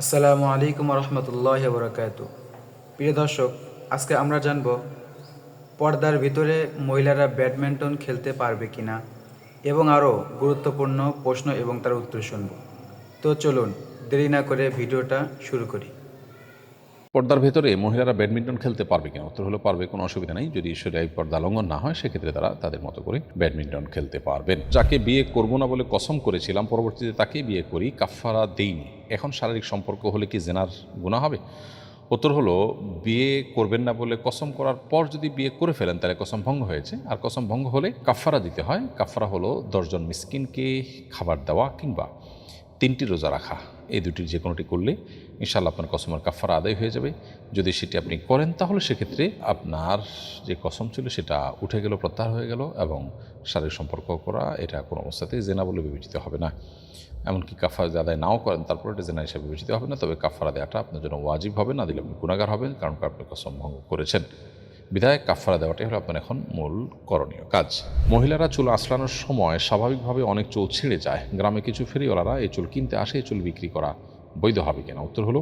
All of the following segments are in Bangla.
আসসালামু আলাইকুম রহমতুল্লাহ বরকাত। প্রিয় দর্শক, আজকে আমরা জানব পর্দার ভিতরে মহিলারা ব্যাডমিন্টন খেলতে পারবে কিনা এবং আরও গুরুত্বপূর্ণ প্রশ্ন এবং তার উত্তর শুনব। তো চলুন দেরি না করে ভিডিওটা শুরু করি। পর্দার ভেতরে মহিলারা ব্যাডমিন্টন খেলতে পারবে কিনা? উত্তর হলো পারবে, কোনো অসুবিধা নেই। যদি শরীয়ী পর্দা লঙ্ঘন না হয় সেক্ষেত্রে তারা তাদের মতো করে ব্যাডমিন্টন খেলতে পারবেন। যাকে বিয়ে করব না বলে কসম করেছিলাম, পরবর্তীতে তাকেই বিয়ে করি, কাফফারা দেইনি, এখন শারীরিক সম্পর্ক হলে কি জেনার গুনাহ হবে? উত্তর হলো, বিয়ে করবেন না বলে কসম করার পর যদি বিয়ে করে ফেলেন তাহলে কসম ভঙ্গ হয়েছে। আর কসম ভঙ্গ হলে কাফফারা দিতে হয়। কাফফারা হলো 10 জন মিসকিনকে খাবার দেওয়া কিংবা 3টি রোজা রাখা। এই দুটির যে কোনোটি করলে ইনশাআল্লাহ আপনার কসমের কাফফারা আদায় হয়ে যাবে। যদি সেটি আপনি করেন তাহলে সেক্ষেত্রে আপনার যে কসম ছিল সেটা উঠে গেল, প্রত্যাহার হয়ে গেল, এবং শারীরিক সম্পর্ক করা এটা কোনো অবস্থাতেই জেনা বলে বিবেচিত হবে না। এমনকি কাফারা আদায় নাও করেন তারপরে এটা জেনা হিসাবে বিবেচিত হবে না। তবে কাফারা দেওয়াটা আপনার জন্য ওয়াজিব হবে, না দিলে আপনি গুনাহগার হবেন, কারণ আপনি কসম ভঙ্গ করেছেন। বিধায় কাফফারা দেওয়াটাই হলো আপনার এখন মূল করণীয় কাজ। মহিলারা চুল আঁচড়ানোর সময় স্বাভাবিকভাবে অনেক চুল ছিঁড়ে যায়। গ্রামে কিছু ফেরিওয়ালারা এই চুল কিনতে আসে, এই চুল বিক্রি করা বৈধ হবে কিনা? উত্তর হলো,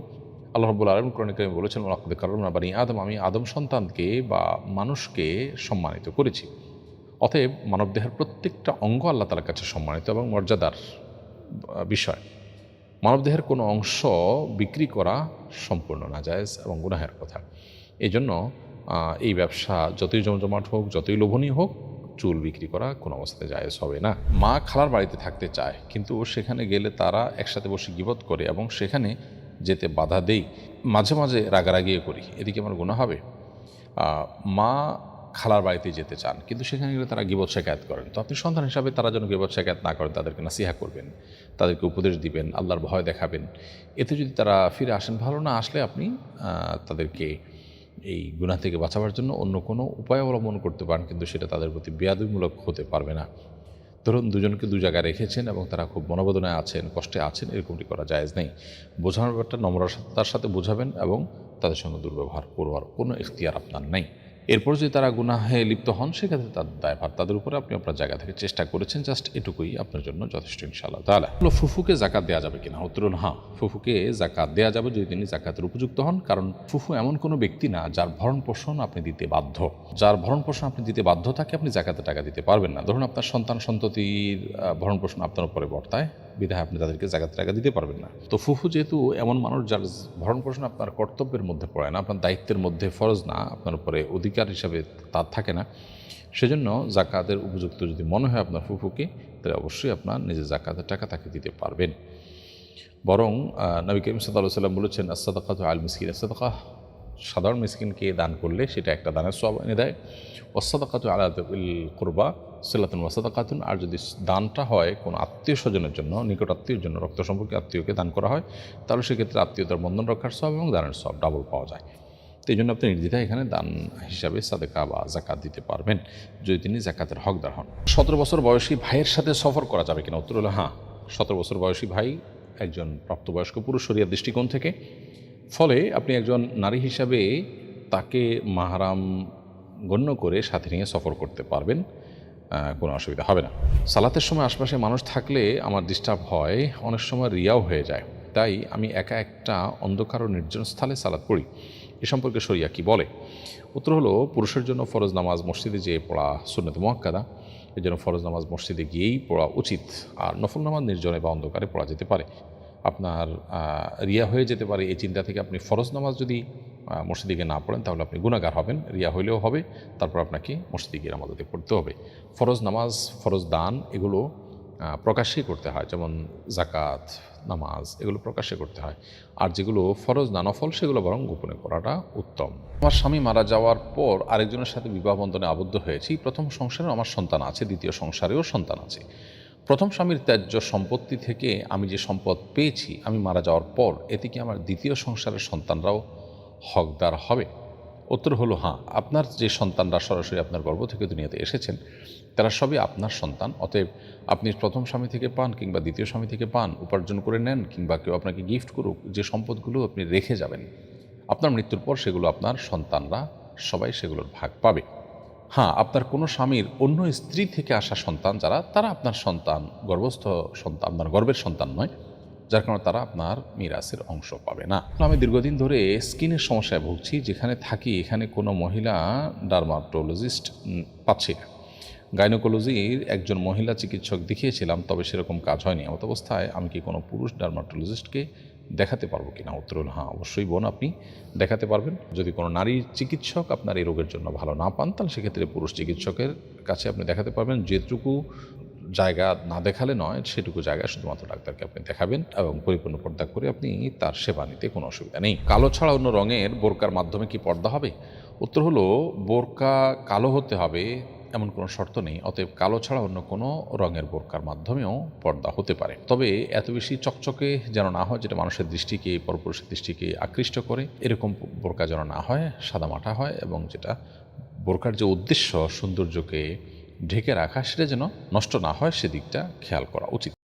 আল্লাহ রাব্বুল আলামিন কোরআনে কারিমে বলেছেন, ওয়ালাকাদ কাররামনা বানি আদম, আমি আদম সন্তানকে বা মানুষকে সম্মানিত করেছি। অতএব মানবদেহের প্রত্যেকটা অঙ্গ আল্লাহ তাআলার কাছে সম্মানিত এবং মর্যাদার বিষয়। মানবদেহের কোনো অংশ বিক্রি করা সম্পূর্ণ নাজায়েজ এবং গুনাহের কথা। এই জন্য এই ব্যবসা যতই জমজমাট হোক, যতই লোভনীয় হোক, চুল বিক্রি করা কোনো অবস্থাতে জায়েজ হবে না। মা খালার বাড়িতে থাকতে চায়, কিন্তু সেখানে গেলে তারা একসাথে বসে গীবত করে এবং সেখানে যেতে বাধা দেই, মাঝে মাঝে রাগারাগিও করি, এদিকে আমার গুনাহ হবে? মা খালার বাড়িতে যেতে চান, কিন্তু সেখানে গেলে তারা গীবত শেকায়েত করেন। তো আপনি সন্তান হিসাবে তারা যেন গীবত শেকায়েত না করেন তাদেরকে নাসিহা করবেন, তাদেরকে উপদেশ দিবেন, আল্লাহর ভয় দেখাবেন। এতে যদি তারা ফিরে আসেন, ভালো না আসলে আপনি তাদেরকে এই গুনাহ থেকে বাঁচাবার জন্য অন্য কোনো উপায় অবলম্বন করতে পারেন, কিন্তু সেটা তাদের প্রতি বেয়াদবিমূলক হতে পারবে না। ধরুন দুজনকে দু জায়গায় রেখেছেন এবং তারা খুব মনোবেদনায় আছেন, কষ্টে আছেন, এরকমটি করা জায়েজ নেই। বোঝানোর ব্যাপারটা নম্রতার সাথে বোঝাবেন এবং তাদের সঙ্গে দুর্ব্যবহার করবার কোনো ইখতিয়ার আপনার নেই। এরপর যদি তারা গুনাহে লিপ্ত হন সেক্ষেত্রে তার দায়ভার তাদের উপরে, আপনি আপনার জায়গা থেকে চেষ্টা করেছেন, জাস্ট এটুকুই আপনার জন্য যথেষ্ট ইনশাআল্লাহ তাআলা। ফুফুকে জাকাত দেওয়া যাবে কিনা? উত্তর হল হ্যাঁ, ফুফুকে জাকাত দেওয়া যাবে যদি তিনি জাকাতের উপযুক্ত হন। কারণ ফুফু এমন কোনো ব্যক্তি না যার ভরণ পোষণ আপনি দিতে বাধ্য। যার ভরণ পোষণ আপনি দিতে বাধ্য তাকে আপনি জাকাতের টাকা দিতে পারবেন না। ধরুন আপনার সন্তান সন্ততির ভরণ পোষণ আপনার উপরে বর্তায়, বিধায় আপনি তাদেরকে জাকাতের টাকা দিতে পারবেন না। তো ফুফু যেহেতু এমন মানুষ যার ভরণ পোষণ আপনার কর্তব্যের মধ্যে পড়ে না, আপনার দায়িত্বের মধ্যে, ফরজ না, আপনার উপরে অধিকার হিসাবে তার থাকে না, সেজন্য জাকাতের উপযুক্ত যদি মনে হয় আপনার ফুফুকে, তাহলে অবশ্যই আপনার নিজের জাকাতের টাকা তাকে দিতে পারবেন। বরং নবী করিম সাল্লাল্লাহু আলাইহি ওয়াসাল্লাম বলেছেন, আস-সাদাকাতু আল মিসকিন, সাদাকা সাধারণ মিসকিনকে দান করলে সেটা একটা দানের সওয়াব এনে দেয়। ওয়াস-সাদাকাতু আলা যিল কুরবা সিলাতুন ওয়া সাদাকাতুন, আর যদি দানটা হয় কোনো আত্মীয় স্বজনের জন্য, নিকট আত্মীয়ের জন্য, রক্ত সম্পর্কে আত্মীয়কে দান করা হয়, তাহলে সেক্ষেত্রে আত্মীয়তার বন্ধন রক্ষার সওয়াব এবং দানের সওয়াব ডাবল পাওয়া যায়। তো এই জন্য আপনি নির্দ্বিধায় এখানে দান হিসাবে সাদেকা বা জাকাত দিতে পারবেন যদি তিনি জাকাতের হকদার হন। 17 বছর বয়সী ভাইয়ের সাথে সফর করা যাবে কিনা? উত্তর হলো হ্যাঁ, 17 বছর বয়সী ভাই একজন প্রাপ্তবয়স্ক পুরুষ শরিয়ার দৃষ্টিকোণ থেকে। ফলে আপনি একজন নারী হিসাবে তাকে মাহরাম গণ্য করে সাথে নিয়ে সফর করতে পারবেন, কোনো অসুবিধা হবে না। সালাতের সময় আশপাশে মানুষ থাকলে আমার ডিস্টার্ব হয়, অনেক সময় রিয়াও হয়ে যায়, তাই আমি একা একটা অন্ধকার ও নির্জন স্থানে সালাত পড়ি। এ সম্পর্কে শরিয়া কি বলে? উত্তর হলো, পুরুষের জন্য ফরজ নামাজ মসজিদে যেয়ে পড়া সুন্নাত মুআক্কাদা, এর জন্য ফরজ নামাজ মসজিদে গিয়েই পড়া উচিত। আর নফল নামাজ নির্জনে বা অন্ধকারে পড়া যেতে পারে। আপনার রিয়া হয়ে যেতে পারে, এই চিন্তা থেকে আপনি ফরজ নামাজ যদি মসজিদে গিয়ে না পড়েন তাহলে আপনি গুনাহগার হবেন, রিয়া হইলেও হবে, তারপর আপনাকে মসজিদে গিয়ে নামাজ পড়তে হবে। ফরজ নামাজ, ফরজ দান এগুলো প্রকাশ্যেই করতে হয়, যেমন জাকাত, নামাজ এগুলো প্রকাশ্যে করতে হয়। আর যেগুলো ফরজ না নফল সেগুলো বরং গোপনে করাটা উত্তম। আমার স্বামী মারা যাওয়ার পর আরেকজনের সাথে বিবাহ বন্ধনে আবদ্ধ হয়েছি। প্রথম সংসারেও আমার সন্তান আছে, দ্বিতীয় সংসারেও সন্তান আছে। প্রথম স্বামীর ত্যায্য সম্পত্তি থেকে আমি যে সম্পদ পেয়েছি আমি মারা যাওয়ার পর, এতে কি আমার দ্বিতীয় সংসারের সন্তানরাও হকদার হবে? উত্তর হলো হ্যাঁ, আপনার যে সন্তানরা সরাসরি আপনার গর্ভ থেকে দুনিয়াতে এসেছেন তারা সবই আপনার সন্তান। অতএব আপনি প্রথম স্বামী থেকে পান কিংবা দ্বিতীয় স্বামী থেকে পান, উপার্জন করে নেন কিংবা কেউ আপনাকে গিফট করুক, যে সম্পদগুলো আপনি রেখে যাবেন আপনার মৃত্যুর পর সেগুলো আপনার সন্তানরা সবাই সেগুলোর ভাগ পাবে। হ্যাঁ, আপনার কোনো স্বামীর অন্য স্ত্রী থেকে আসা সন্তান যারা, তারা আপনার সন্তান, গর্ভস্থ সন্তান, আপনার গর্ভের সন্তান নয়, যার কারণে তারা আপনার মিরাসের অংশ পাবে না। আমি দীর্ঘদিন ধরে স্কিনের সমস্যায় ভুগছি, যেখানে থাকি এখানে কোনো মহিলা ডার্মাটোলজিস্ট পাচ্ছি না। গাইনোকোলজির একজন মহিলা চিকিৎসক দেখিয়েছিলাম, তবে সেরকম কাজ হয়নি। এমত অবস্থায় আমি কি কোনো পুরুষ ডার্মাটোলজিস্টকে দেখাতে পারবো কিনা? উত্তর হল হ্যাঁ, অবশ্যই বোন, আপনি দেখাতে পারবেন। যদি কোনো নারী চিকিৎসক আপনার এই রোগের জন্য ভালো না পান, তাহলে সেক্ষেত্রে পুরুষ চিকিৎসকের কাছে আপনি দেখাতে পারবেন। যেটুকু জায়গা না দেখালে নয়, সেটুকু জায়গা শুধুমাত্র ডাক্তারকে আপনি দেখাবেন এবং পরিপূর্ণ পর্দা করে আপনি তার সেবা নিতে কোনো অসুবিধা নেই। কালো ছাড়া অন্য রঙের বোরকার মাধ্যমে কি পর্দা হবে? উত্তর হলো বোরকা কালো হতে হবে এমন কোনো শর্ত নেই। অতএব কালো ছাড়া অন্য কোনো রঙের বোরকার মাধ্যমেও পর্দা হতে পারে, তবে এত বেশি চকচকে যেন না হয় যেটা মানুষের দৃষ্টিকে, পরপুরুষের দৃষ্টিকে আকৃষ্ট করে। এরকম বোরকা যেন না হয়, সাদামাটা হয়, এবং যেটা বোরকার যে উদ্দেশ্য সৌন্দর্যকে ঢেকে রাখা, সেটা যেন নষ্ট না হয়, সেদিকটা খেয়াল করা উচিত।